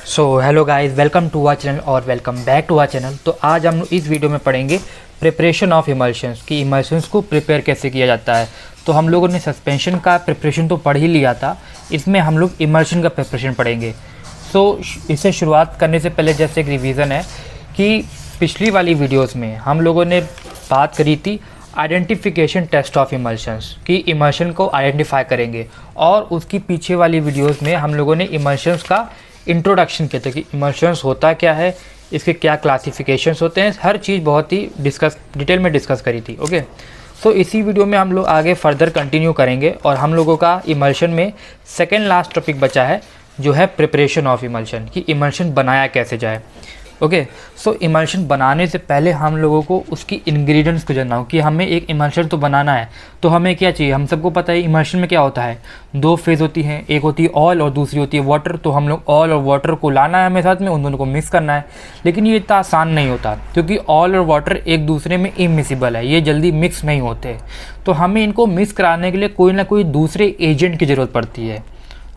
So hello guys, welcome to our channel और welcome back to our channel. तो आज हम लोग इस वीडियो में पढ़ेंगे प्रिपरेशन ऑफ इमल्शंस कि इमल्शंस को प्रिपेयर कैसे किया जाता है। तो हम लोगों ने सस्पेंशन का प्रिपरेशन तो पढ़ ही लिया था, इसमें हम लोग इमल्शन का प्रिपरेशन पढ़ेंगे। सो इसे शुरुआत करने से पहले जैसे एक रिवीजन है कि पिछली वाली वीडियोस में हम लोगों ने बात करी थी आइडेंटिफिकेशन टेस्ट ऑफ इमल्शंस कि इमल्शन को आइडेंटिफाई करेंगे, और उसकी पीछे वाली वीडियोस में हम लोगों ने इमल्शंस का इंट्रोडक्शन किया था कि इमल्शंस होता क्या है, इसके क्या क्लासिफिकेशंस होते हैं, हर चीज़ बहुत ही डिटेल में डिस्कस करी थी। ओके, सो इसी वीडियो में हम लोग आगे फर्दर कंटिन्यू करेंगे और हम लोगों का इमल्शन में सेकेंड लास्ट टॉपिक बचा है जो है प्रिपरेशन ऑफ इमल्शन कि इमल्शन बनाया कैसे जाए। ओके, सो इमल्शन बनाने से पहले हम लोगों को उसकी इंग्रेडिएंट्स को जानना हो कि हमें एक इमल्शन तो बनाना है तो हमें क्या चाहिए। हम सबको पता है इमल्शन में क्या होता है, दो फेज़ होती हैं, एक होती है ऑयल और दूसरी होती है वाटर। तो हम लोग ऑयल और वाटर को लाना है हमें साथ में, उन दोनों को मिक्स करना है। लेकिन ये इतना आसान नहीं होता क्योंकि ऑयल और वाटर एक दूसरे में इमिसिबल है, ये जल्दी मिक्स नहीं होते। तो हमें इनको मिक्स कराने के लिए कोई ना कोई दूसरे एजेंट की ज़रूरत पड़ती है।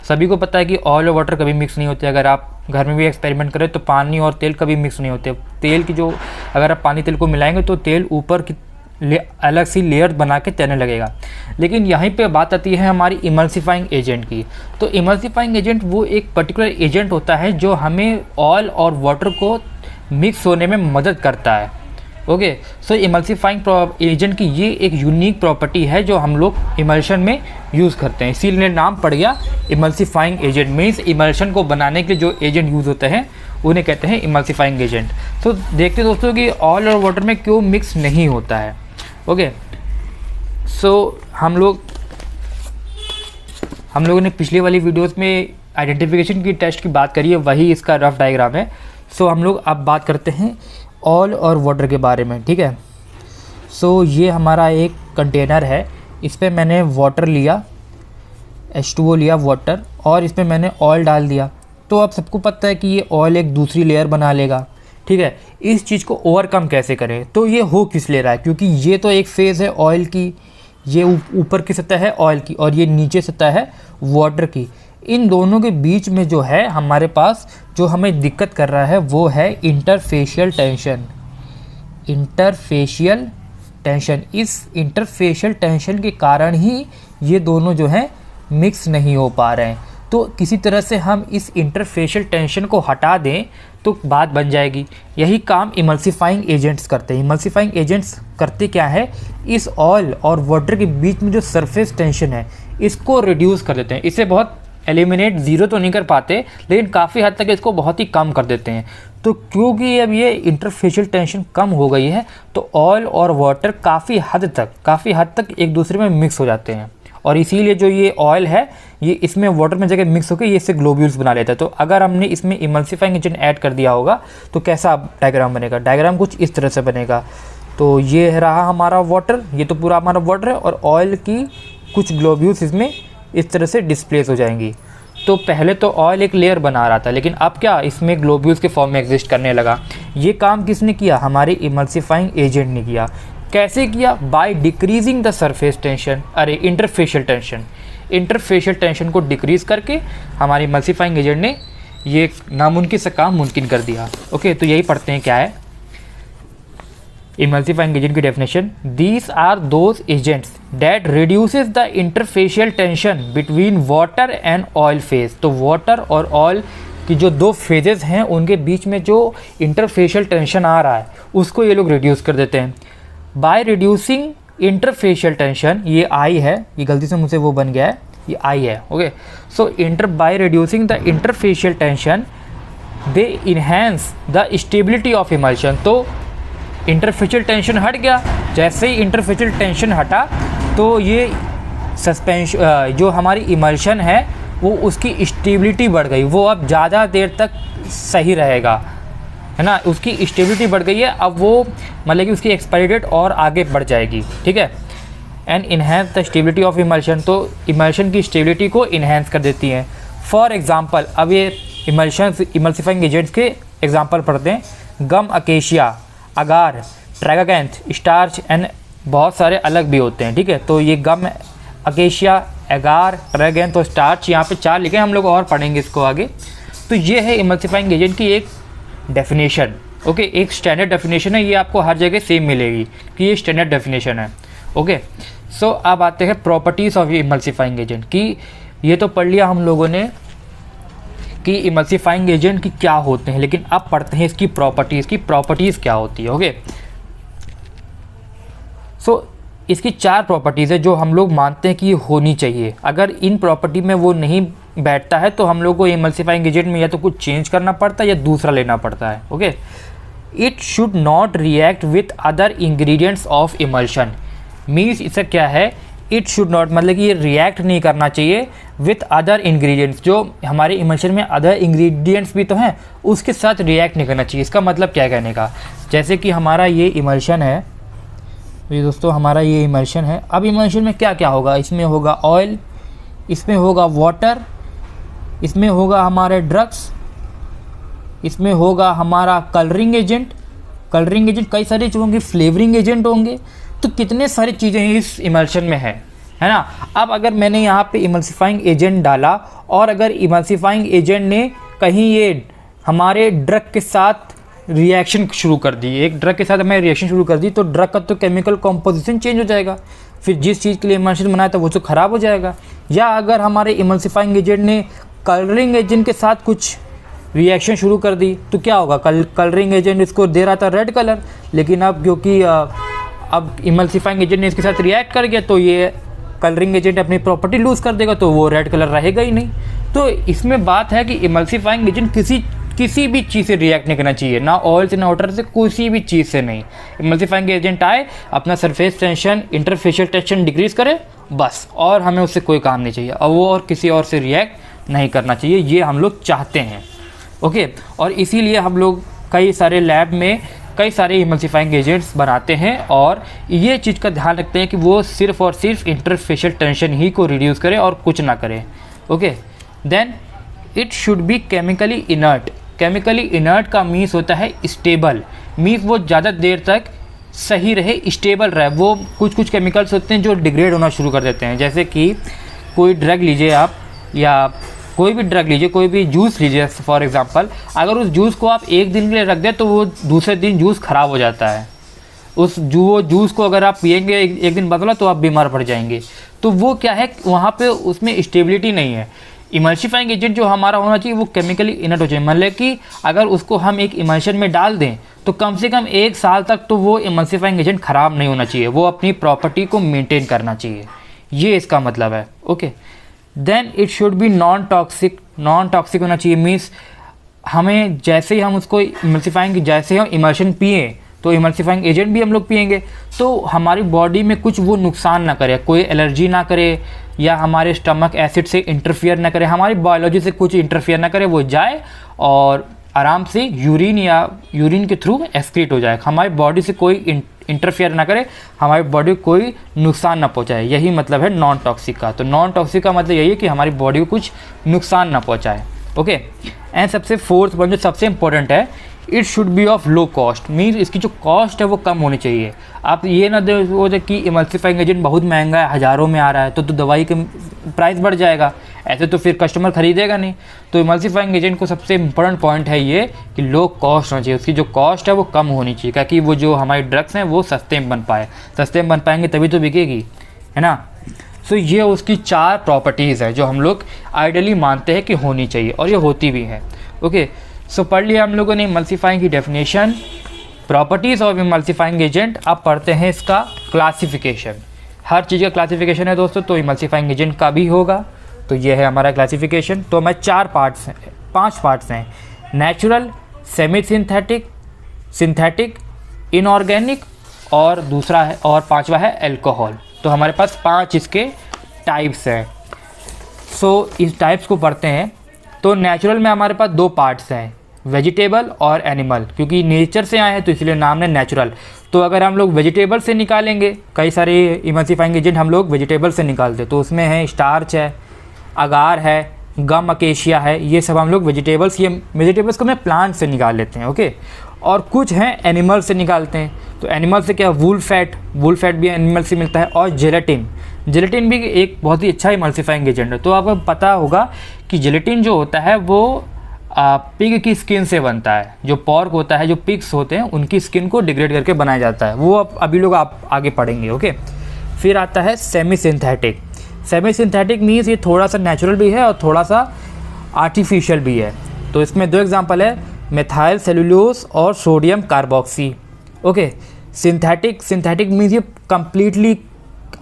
सभी को पता है कि ऑयल और वाटर कभी मिक्स नहीं होते। अगर आप घर में भी एक्सपेरिमेंट करें तो पानी और तेल कभी मिक्स नहीं होते। तेल की जो अगर आप पानी तेल को मिलाएंगे तो तेल ऊपर की अलग सी लेयर बना के तैरने लगेगा। लेकिन यहीं पे बात आती है हमारी इमल्सिफाइंग एजेंट की। तो इमल्सिफाइंग एजेंट वो एक पर्टिकुलर एजेंट होता है जो हमें ऑयल और वाटर को मिक्स होने में मदद करता है। ओके, सो इमल्सिफाइंग एजेंट की ये एक यूनिक प्रॉपर्टी है जो हम लोग इमल्शन में यूज़ करते हैं, इसीलिए नाम पड़ गया इमल्सिफाइंग एजेंट। मीन्स इमल्शन को बनाने के लिए जो एजेंट यूज़ होते हैं उन्हें कहते हैं इमल्सिफाइंग एजेंट। तो देखते दोस्तों कि ऑयल और वाटर में क्यों मिक्स नहीं होता है। ओके, सो हम लोगों ने पिछली वाली वीडियोस में आइडेंटिफिकेशन की टेस्ट की बात करी है, वही इसका रफ डायग्राम है। सो हम लोग अब बात करते हैं ऑयल और वाटर के बारे में। ठीक है, सो ये हमारा एक कंटेनर है, इस पर मैंने वाटर लिया, H2O लिया वाटर, और इस पर मैंने ऑयल डाल दिया। तो अब सबको पता है कि ये ऑयल एक दूसरी लेयर बना लेगा। ठीक है, इस चीज़ को ओवरकम कैसे करें, तो ये हो किस ले रहा है, क्योंकि ये तो एक फेज़ है ऑयल की, ये ऊपर की सतह है ऑयल की और ये नीचे सतह है वाटर की। इन दोनों के बीच में जो है हमारे पास जो हमें दिक्कत कर रहा है वो है इंटरफेशियल टेंशन। इंटरफेशियल टेंशन, इस इंटरफेशियल टेंशन के कारण ही ये दोनों जो हैं मिक्स नहीं हो पा रहे हैं। तो किसी तरह से हम इस इंटरफेशियल टेंशन को हटा दें तो बात बन जाएगी। यही काम इमल्सिफाइंग एजेंट्स करते हैं। इमल्सिफाइंग एजेंट्स करते क्या है, इस ऑयल और वाटर के बीच में जो सरफेस टेंशन है इसको रिड्यूस कर देते हैं। इसे बहुत एलिमिनेट ज़ीरो तो नहीं कर पाते, लेकिन काफ़ी हद तक इसको बहुत ही कम कर देते हैं। तो क्योंकि अब ये इंटरफेशियल टेंशन कम हो गई है तो ऑयल और वाटर काफ़ी हद तक एक दूसरे में मिक्स हो जाते हैं, और इसीलिए जो ये ऑयल है ये इसमें वाटर में जगह मिक्स होकर ये इससे ग्लोब्यूल्स बना लेता है। तो अगर हमने इसमें इमल्सिफाइंग एजेंट ऐड कर दिया होगा तो कैसा डायग्राम बनेगा, डायग्राम कुछ इस तरह से बनेगा। तो ये रहा हमारा वाटर, ये तो पूरा हमारा वाटर है, और ऑयल की कुछ ग्लोब्यूल्स इसमें इस तरह से डिस्प्लेस हो जाएंगी। तो पहले तो ऑयल एक लेयर बना रहा था, लेकिन अब क्या इसमें ग्लोब्यूल्स के फॉर्म में एग्जिस्ट करने लगा। ये काम किसने किया, हमारे इमल्सिफाइंग एजेंट ने किया। कैसे किया, by decreasing the surface tension, interfacial tension. Interfacial tension को डिक्रीज करके हमारे इमल्सिफाइंग एजेंट ने ये नामुमकिन से काम मुमकिन कर दिया। ओके, तो यही पढ़ते हैं क्या है इमल्सिफाइंग एजेंट की definition. These are those agents that reduces the interfacial tension between water and oil phase. तो वाटर और ऑयल की जो दो फेजेस हैं उनके बीच में जो इंटरफेशियल टेंशन आ रहा है उसको ये लोग रिड्यूस कर देते हैं। बाय रिड्यूसिंग इंटरफेशियल टेंशन, ये आई है, ये गलती से मुझसे वो बन गया है, ये आई है। Okay, so by reducing the interfacial tension they enhance the stability of emulsion. तो इंटरफेशियल टेंशन हट गया, जैसे ही इंटरफेशियल टेंशन हटा तो ये सस्पेंशन जो हमारी इमल्शन है वो उसकी स्टेबिलिटी बढ़ गई, वो अब ज़्यादा देर तक सही रहेगा, है ना, उसकी स्टेबिलिटी बढ़ गई है। अब वो मतलब कि उसकी एक्सपायरी डेट और आगे बढ़ जाएगी। ठीक है, and enhance the stability of emulsion, तो इमल्शन की स्टेबिलिटी को इन्हेंस कर देती हैं। फॉर एग्जांपल, अब ये इमल्सिफाइंग एजेंट्स के एग्जांपल पढ़ते हैं। गम, अकेशिया, अगार, ट्रैगाकैंथ, स्टार्च एंड बहुत सारे अलग भी होते हैं। ठीक है, तो ये गम, अकेशिया, एगार, ट्रैगैंथ और स्टार्च, यहाँ पे 4 लिखे, हम लोग और पढ़ेंगे इसको आगे। तो ये है इमल्सिफाइंग एजेंट की एक डेफिनेशन। ओके, एक स्टैंडर्ड डेफिनेशन है, ये आपको हर जगह सेम मिलेगी कि ये स्टैंडर्ड डेफिनेशन है। ओके, सो अब आते हैं प्रॉपर्टीज़ ऑफ इमल्सिफाइंग एजेंट की। ये तो पढ़ लिया हम लोगों ने कि इमल्सिफाइंग एजेंट की क्या होते हैं, लेकिन अब पढ़ते हैं इसकी प्रॉपर्टीज़ क्या होती है। ओके, सो इसकी 4 प्रॉपर्टीज़ है जो हम लोग मानते हैं कि ये होनी चाहिए। अगर इन प्रॉपर्टी में वो नहीं बैठता है तो हम लोग को इमल्सिफाइंग एजेंट में या तो कुछ चेंज करना पड़ता है या दूसरा लेना पड़ता है। Okay, it should not react with other ingredients of emulsion. Means इसका क्या है, इट शुड नॉट मतलब कि ये रिएक्ट नहीं करना चाहिए विथ अदर इंग्रेडिएंट्स, जो हमारे इमल्शन में अदर इंग्रेडिएंट्स भी तो हैं उसके साथ रिएक्ट नहीं करना चाहिए। इसका मतलब क्या कहने का, जैसे कि हमारा ये इमल्शन है, ये दोस्तों हमारा ये इमल्शन है। अब इमल्शन में क्या क्या होगा, इसमें होगा ऑयल, इसमें होगा वाटर, इसमें होगा हमारे ड्रग्स, इसमें होगा हमारा कलरिंग एजेंट कई सारे चीज़ होंगे, फ्लेवरिंग एजेंट होंगे। तो कितने सारी चीज़ें इस इमल्शन में है ना। अब अगर मैंने यहाँ पे इमल्सिफाइंग एजेंट डाला और अगर इमल्सिफाइंग एजेंट ने कहीं ये हमारे ड्रग के साथ रिएक्शन शुरू कर दी, एक ड्रग के साथ हमें रिएक्शन शुरू कर दी, तो ड्रग का तो केमिकल कॉम्पोजिशन चेंज हो जाएगा, फिर जिस चीज़ के लिए इमल्शन बनाया था वो तो ख़राब हो जाएगा। या अगर हमारे इमल्सिफाइंग एजेंट ने कलरिंग एजेंट के साथ कुछ रिएक्शन शुरू कर दी तो क्या होगा, कलरिंग एजेंट इसको दे रहा था रेड कलर, लेकिन अब क्योंकि अब इमल्सिफाइंग एजेंट ने इसके साथ रिएक्ट कर गया तो ये कलरिंग एजेंट अपनी प्रॉपर्टी लूज़ कर देगा, तो वो रेड कलर रहेगा ही नहीं। तो इसमें बात है कि इमल्सिफाइंग एजेंट किसी भी चीज़ से रिएक्ट नहीं करना चाहिए, ना ऑयल से ना वाटर से, किसी भी चीज़ से नहीं। इमल्सिफाइंग एजेंट आए, अपना surface tension interfacial tension decrease करे बस, और हमें उससे कोई काम नहीं चाहिए, और वो और किसी और से रिएक्ट नहीं करना चाहिए, ये हम लोग चाहते हैं। ओके, और इसीलिए हम लोग कई सारे लैब में कई सारे इमल्सिफाइंग एजेंट्स बनाते हैं और ये चीज़ का ध्यान रखते हैं कि वो सिर्फ और सिर्फ इंटरफेशियल टेंशन ही को रिड्यूस करे और कुछ ना करे। Okay, then it should be chemically inert. Chemically inert का मीन्स होता है स्टेबल, मीन्स वो ज़्यादा देर तक सही रहे, स्टेबल रहे। वो कुछ केमिकल्स होते हैं जो डिग्रेड होना शुरू कर देते हैं, जैसे कि कोई ड्रग लीजिए आप, या कोई भी ड्रग लीजिए, कोई भी जूस लीजिए फॉर एग्जांपल, अगर उस जूस को आप एक दिन के लिए रख दें तो वो दूसरे दिन जूस ख़राब हो जाता है। वो जूस को अगर आप पिएंगे एक दिन बदला तो आप बीमार पड़ जाएंगे। तो वो क्या है, वहाँ पे उसमें स्टेबिलिटी नहीं है। इमल्सिफाइंग एजेंट जो हमारा होना चाहिए वो केमिकली इनर्ट हो जाए, मतलब कि अगर उसको हम एक इमल्शन में डाल दें तो कम से कम 1 साल तक तो वो इमल्सिफाइंग एजेंट ख़राब नहीं होना चाहिए, वो अपनी प्रॉपर्टी को मेंटेन करना चाहिए, ये इसका मतलब है। Okay, then it should be non toxic होना चाहिए। मीन्स हमें जैसे ही हम उसको इमल्सिफाइंग, जैसे हम इमल्शन पिए तो इमल्सिफाइंग एजेंट भी हम लोग पिएंगे तो हमारी बॉडी में कुछ वो नुकसान ना करे, कोई एलर्जी ना करे, या हमारे स्टमक एसिड से इंटरफियर ना करे, हमारी बायोलॉजी से कुछ इंटरफियर ना करे, वो जाए और आराम से यूरिन के थ्रू एक्सक्रीट हो जाए, हमारी बॉडी से कोई इंटरफियर ना करे, हमारी बॉडी को कोई नुकसान ना पहुंचाए। यही मतलब है नॉन टॉक्सिक का। तो नॉन टॉक्सिक का मतलब यही है कि हमारी बॉडी को कुछ नुकसान ना पहुंचाए। ओके, एंड सबसे फोर्थ पॉइंट जो सबसे इंपॉर्टेंट है, it should B of low cost. Means इसकी जो कॉस्ट है वो कम होनी चाहिए। आप ये ना देखो कि इमल्सिफाइंग एजेंट बहुत महंगा है, हज़ारों में आ रहा है, तो दवाई का प्राइस बढ़ जाएगा, ऐसे तो फिर कस्टमर खरीदेगा नहीं। तो इमल्सिफाइंग एजेंट को सबसे इंपॉर्टेंट पॉइंट है ये कि लो कॉस्ट होना चाहिए, उसकी जो कॉस्ट है वो कम होनी चाहिए, ताकि वो जो हमारी ड्रग्स हैं वो सस्ते में बन पाए। सस्ते में बन पाएंगे तभी तो बिकेगी, है ना। सो ये उसकी 4 प्रॉपर्टीज़ है जो हम लोग आइडियली मानते हैं कि होनी चाहिए, और ये होती भी है। ओके, सो पढ़ लिया हम लोगों ने इमल्सिफाइंग की definition, properties of emulsifying agent. अब पढ़ते हैं इसका क्लासिफिकेशन। हर चीज़ का क्लासिफिकेशन है दोस्तों, तो इमल्सिफाइंग एजेंट का भी होगा। तो ये है हमारा क्लासिफिकेशन। तो हमें 5 पार्ट्स हैं, natural, semi synthetic, synthetic, inorganic, और दूसरा है और 5वां है अल्कोहल। तो हमारे पास 5 इसके टाइप्स हैं। सो इस टाइप्स को पढ़ते हैं। तो नेचुरल में हमारे पास 2 पार्ट्स हैं, वेजिटेबल और एनिमल, क्योंकि नेचर से आए हैं तो इसलिए नाम है नेचुरल। तो अगर हम लोग वेजिटेबल से निकालेंगे, कई सारे इमल्सिफाइंग एजेंट हम लोग वेजिटेबल से निकालते, तो उसमें है स्टार्च है, अगार है, गम अकेशिया है, ये सब हम लोग वेजिटेबल्स को मैं प्लांट से निकाल लेते हैं। ओके, और कुछ हैं एनिमल से निकालते हैं। तो एनिमल से क्या, वूल फैट भी एनिमल से मिलता है, और जेलेटिन भी एक बहुत ही अच्छा इमल्सिफाइंग एजेंट है। तो आपको पता होगा कि जेलेटिन जो होता है वो पिग की स्किन से बनता है। जो पॉर्क होता है, जो पिग्स होते हैं, उनकी स्किन को डिग्रेड करके बनाया जाता है। वो अभी लोग आप आगे पढ़ेंगे। ओके, फिर आता है semi synthetic. Semi synthetic means ये थोड़ा सा नेचुरल भी है और थोड़ा सा आर्टिफिशियल भी है। तो इसमें दो एग्जांपल है, मेथाइल सेलुलोज और sodium carboxy. Okay, synthetic means ये कम्प्लीटली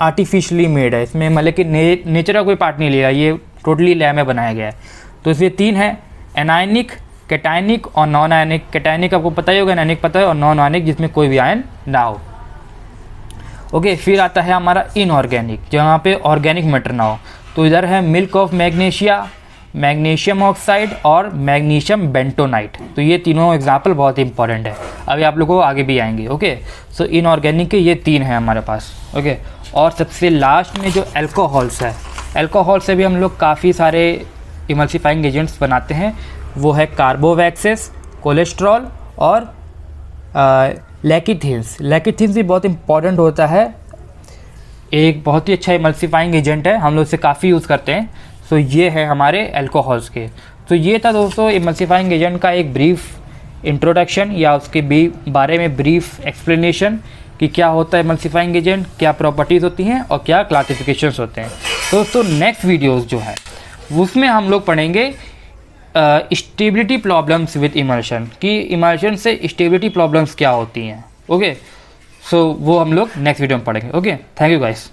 आर्टिफिशियली मेड है। इसमें मतलब कि नेचर का कोई पार्ट नहीं लिया, ये टोटली लैब में बनाया गया है। तो इसमें 3 है, एनायनिक, कैटायनिक और नॉन आयनिक। कैटायनिक आपको पता ही होगा, एनायनिक पता है, और नॉन आयनिक जिसमें कोई भी आयन ना हो। ओके, फिर आता है हमारा इनऑर्गेनिक, जहाँ पे ऑर्गेनिक मैटर ना हो। तो इधर है milk of magnesia, magnesium oxide और मैग्नीशियम बेंटोनाइट। तो ये तीनों एग्जाम्पल बहुत इंपॉर्टेंट है, अभी आप लोगों को आगे भी आएंगे। ओके, सो इनऑर्गेनिक के ये 3 हैं हमारे पास। ओके, और सबसे लास्ट में जो एल्कोहल्स है, एल्कोहल से भी हम लोग काफ़ी सारे इमल्सिफाइंग एजेंट्स बनाते हैं। वो है कार्बोवैक्सेस, कोलेस्ट्रॉल और लैकिथिन्स। लैकिथिन्स भी बहुत इंपॉर्टेंट होता है, एक बहुत ही अच्छा इमल्सिफाइंग एजेंट है, हम लोग इसे काफ़ी यूज़ करते हैं। सो ये है हमारे एल्कोहल्स के। तो ये था दोस्तों इमल्सिफाइंग एजेंट का एक ब्रीफ इंट्रोडक्शन या उसके बारे में ब्रीफ एक्सप्लेनेशन कि क्या होता है इमल्सिफाइंग एजेंट, क्या प्रॉपर्टीज़ होती हैं और क्या क्लासिफिकेशंस होते हैं। तो दोस्तों नेक्स्ट वीडियोस जो है उसमें हम लोग पढ़ेंगे स्टेबिलिटी प्रॉब्लम्स विद इमल्शन, कि इमल्शन से स्टेबिलिटी प्रॉब्लम्स क्या होती हैं। ओके, सो वो हम लोग नेक्स्ट वीडियो में पढ़ेंगे। Okay, thank you guys.